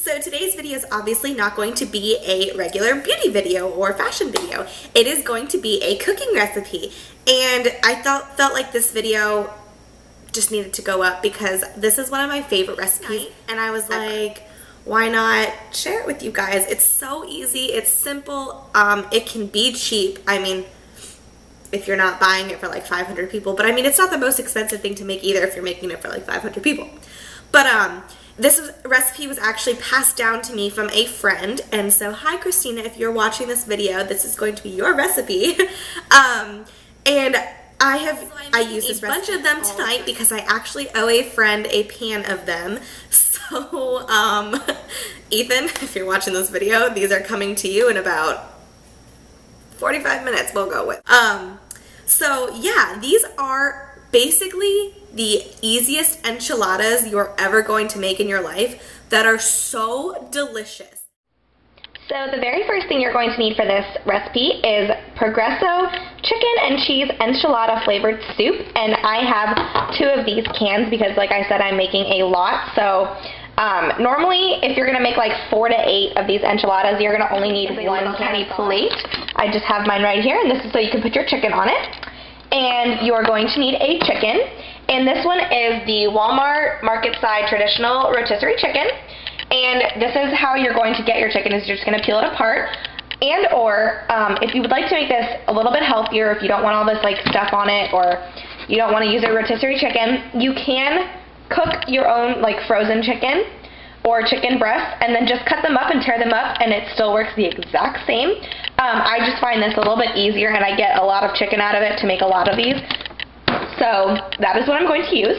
So today's video is obviously not going to be a regular beauty video or fashion video. It is going to be a cooking recipe. And I felt like this video just needed to go up because this is one of my favorite recipes. And I was like, why not share it with you guys? It's so easy, it's simple, it can be cheap. I mean, if you're not buying it for like 500 people, but I mean, it's not the most expensive thing to make either if you're making it for like 500 people. But this recipe was actually passed down to me from a friend, and so hi Christina, if you're watching this video, this is going to be your recipe. And I use this bunch of them tonight because I actually owe a friend a pan of them. So Ethan, if you're watching this video, these are coming to you in about 45 minutes, we'll go with. So yeah, these are basically the easiest enchiladas you're ever going to make in your life that are so delicious. So the very first thing you're going to need for this recipe is Progresso chicken and cheese enchilada flavored soup, and I have 2 of these cans because, like I said, I'm making a lot. So normally if you're going to make like 4 to 8 of these enchiladas, you're going to only need one tiny plate. I just have mine right here, and this is so you can put your chicken on it. And you're going to need a chicken, and this one is the Walmart Market Side Traditional Rotisserie Chicken. And this is how you're going to get your chicken, is you're just going to peel it apart. And or if you would like to make this a little bit healthier, if you don't want all this like stuff on it, or you don't want to use a rotisserie chicken, you can cook your own like frozen chicken or chicken breasts and then just cut them up and tear them up, and it still works the exact same. I just find this a little bit easier, and I get a lot of chicken out of it to make a lot of these. So that is what I'm going to use.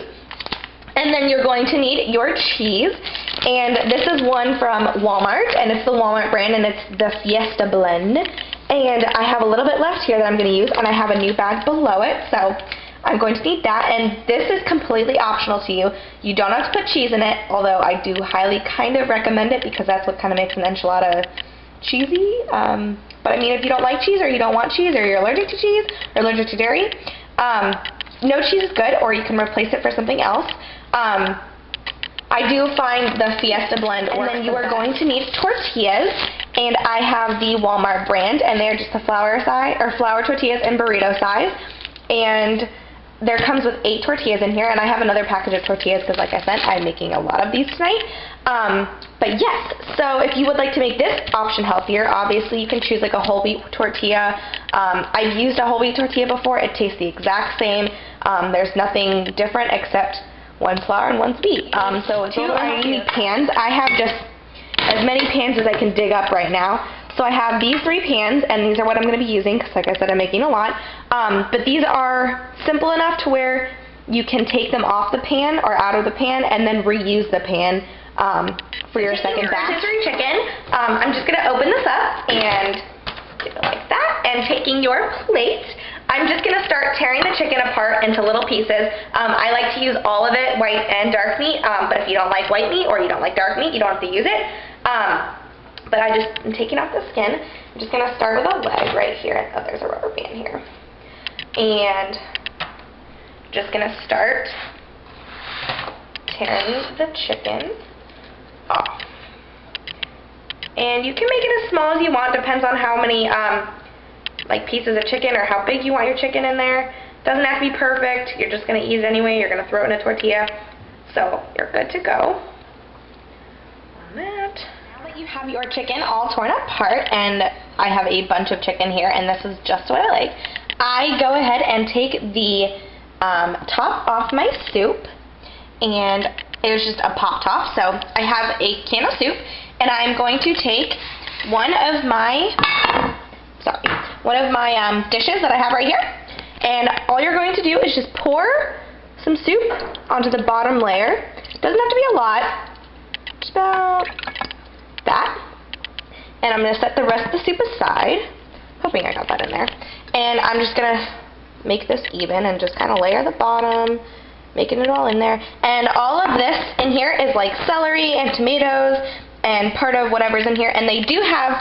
And then you're going to need your cheese, and this is one from Walmart, and it's the Walmart brand, and it's the Fiesta Blend. And I have a little bit left here that I'm going to use, and I have a new bag below it, so I'm going to need that. And this is completely optional to you. You don't have to put cheese in it, although I do highly kind of recommend it because that's what kind of makes an enchilada cheesy. But I mean, if you don't like cheese, or you don't want cheese, or you're allergic to cheese, or allergic to dairy, no cheese is good, or you can replace it for something else. I do find the Fiesta Blend, and then you are going to need tortillas, and I have the Walmart brand, and they're just the flour tortillas in burrito size, and there comes with 8 tortillas in here, and I have another package of tortillas because, like I said, I'm making a lot of these tonight. But yes, so if you would like to make this option healthier, obviously you can choose like a whole wheat tortilla. I've used a whole wheat tortilla before. It tastes the exact same. There's nothing different except one's flour and one's wheat. So 2 mini pans. I have just as many pans as I can dig up right now. So I have these 3 pans, and these are what I'm going to be using because, like I said, I'm making a lot. But these are simple enough to where you can take them off the pan or out of the pan and then reuse the pan for your second batch. Rotisserie chicken. I'm just going to open this up and do it like that. And taking your plate, I'm just going to start tearing the chicken apart into little pieces. I like to use all of it, white and dark meat, but if you don't like white meat or you don't like dark meat, you don't have to use it. But I'm taking off the skin. I'm just going to start with a leg right here. Oh, there's a rubber band here. And just going to start tearing the chicken off. And you can make it as small as you want. Depends on how many like pieces of chicken or how big you want your chicken in there. Doesn't have to be perfect. You're just going to eat it anyway. You're going to throw it in a tortilla. So you're good to go on that. You have your chicken all torn apart, and I have a bunch of chicken here, and this is just what I like. I go ahead and take the top off my soup, and it was just a pop top. So I have a can of soup, and I'm going to take one of my dishes that I have right here, and all you're going to do is just pour some soup onto the bottom layer. Doesn't have to be a lot, just about that. And I'm going to set the rest of the soup aside, hoping I got that in there. And I'm just going to make this even and just kind of layer the bottom, making it all in there. And all of this in here is like celery and tomatoes and part of whatever's in here. And they do have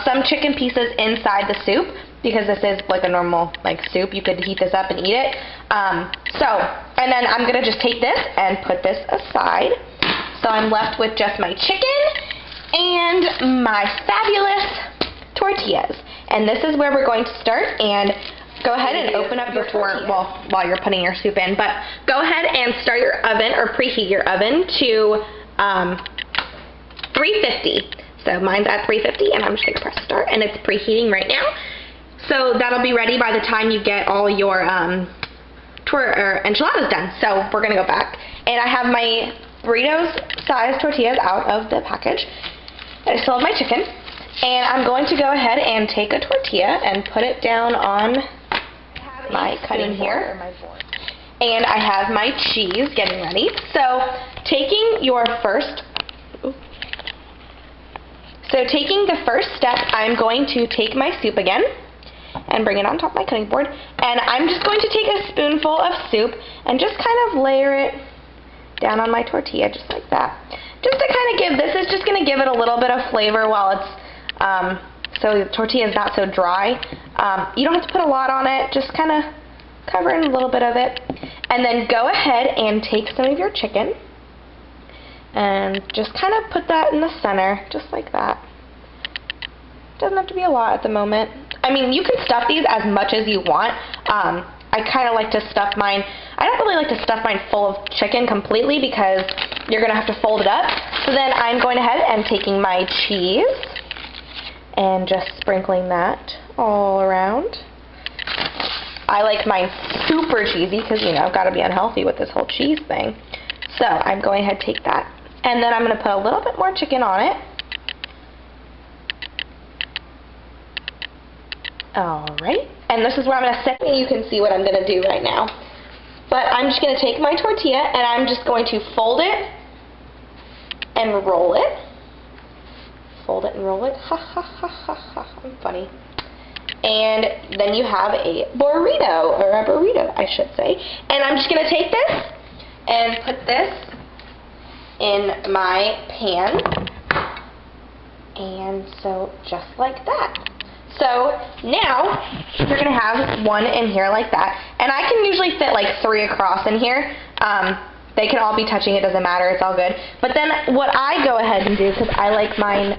some chicken pieces inside the soup because this is like a normal like soup. You could heat this up and eat it. And then I'm going to just take this and put this aside. So I'm left with just my chicken and my fabulous tortillas. And this is where we're going to start, and go ahead and open up your while you're putting your soup in, but go ahead and start your oven or preheat your oven to 350. So mine's at 350, and I'm just gonna press start, and it's preheating right now. So that'll be ready by the time you get all your enchiladas done. So we're gonna go back, and I have my burritos size tortillas out of the package. I still have my chicken, and I'm going to go ahead and take a tortilla and put it down on my cutting here. And I have my cheese getting ready. So taking the first step, I'm going to take my soup again and bring it on top of my cutting board. And I'm just going to take a spoonful of soup and just kind of layer it down on my tortilla, just like that. Just to kind of this is just going to give it a little bit of flavor while it's, so the tortilla is not so dry. You don't have to put a lot on it, just kind of cover in a little bit of it. And then go ahead and take some of your chicken and just kind of put that in the center, just like that. Doesn't have to be a lot at the moment. I mean, you can stuff these as much as you want. I kind of like to stuff mine. I don't really like to stuff mine full of chicken completely because you're going to have to fold it up. So then I'm going ahead and taking my cheese and just sprinkling that all around. I like mine super cheesy because, you know, I've got to be unhealthy with this whole cheese thing. So I'm going ahead and take that. And then I'm going to put a little bit more chicken on it. Alright. And this is where I'm going to set it. You can see what I'm going to do right now. But I'm just going to take my tortilla and I'm just going to fold it and roll it. Fold it and roll it. Ha ha ha ha ha. I'm funny. And then you have a burrito, or a burrito, I should say. And I'm just going to take this and put this in my pan. And so just like that. So now you're going to have one in here like that. And I can usually fit like 3 across in here. They can all be touching, it doesn't matter, it's all good. But then what I go ahead and do, because I like mine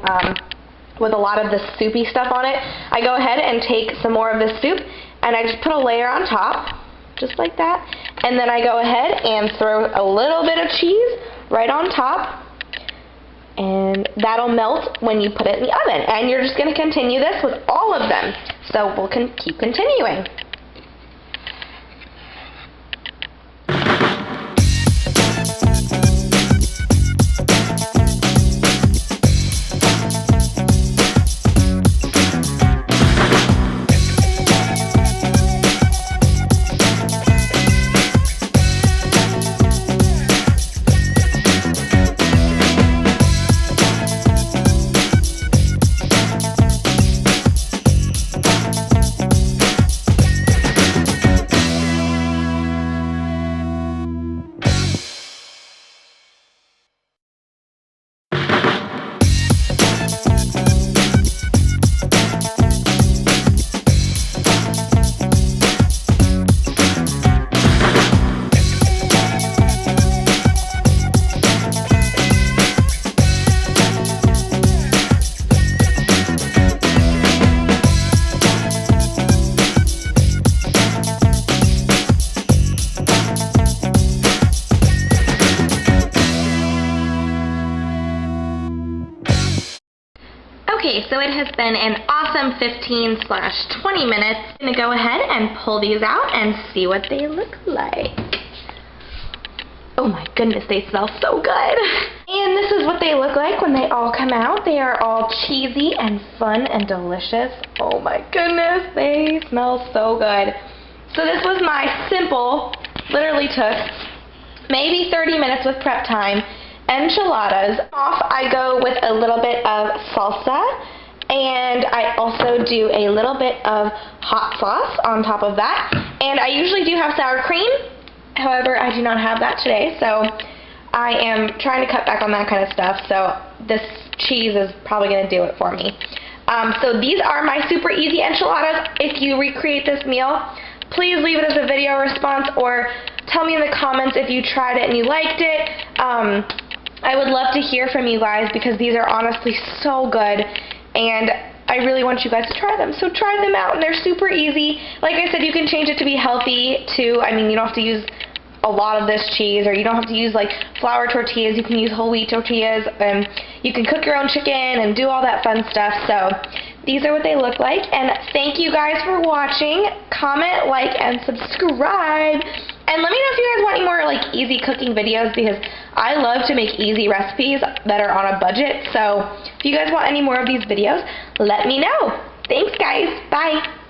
with a lot of the soupy stuff on it, I go ahead and take some more of this soup and I just put a layer on top, just like that. And then I go ahead and throw a little bit of cheese right on top. And that'll melt when you put it in the oven. And you're just going to continue this with all of them. So we'll keep continuing. Okay, so it has been an awesome 15/20 minutes. I'm going to go ahead and pull these out and see what they look like. Oh my goodness, they smell so good. And this is what they look like when they all come out. They are all cheesy and fun and delicious. Oh my goodness, they smell so good. So this was my simple, literally took maybe 30 minutes with prep time, enchiladas. Off I go with a little bit of salsa, and I also do a little bit of hot sauce on top of that. And I usually do have sour cream. However, I do not have that today, so I am trying to cut back on that kind of stuff, so this cheese is probably going to do it for me. So these are my super easy enchiladas. If you recreate this meal, please leave it as a video response or tell me in the comments if you tried it and you liked it. I would love to hear from you guys because these are honestly so good, and I really want you guys to try them. So try them out, and they're super easy. Like I said, you can change it to be healthy too. I mean, you don't have to use a lot of this cheese, or you don't have to use like flour tortillas. You can use whole wheat tortillas, and you can cook your own chicken and do all that fun stuff. So these are what they look like, and thank you guys for watching. Comment, like, and subscribe. And let me know if you guys want any more like easy cooking videos, because I love to make easy recipes that are on a budget. So if you guys want any more of these videos, let me know. Thanks guys. Bye.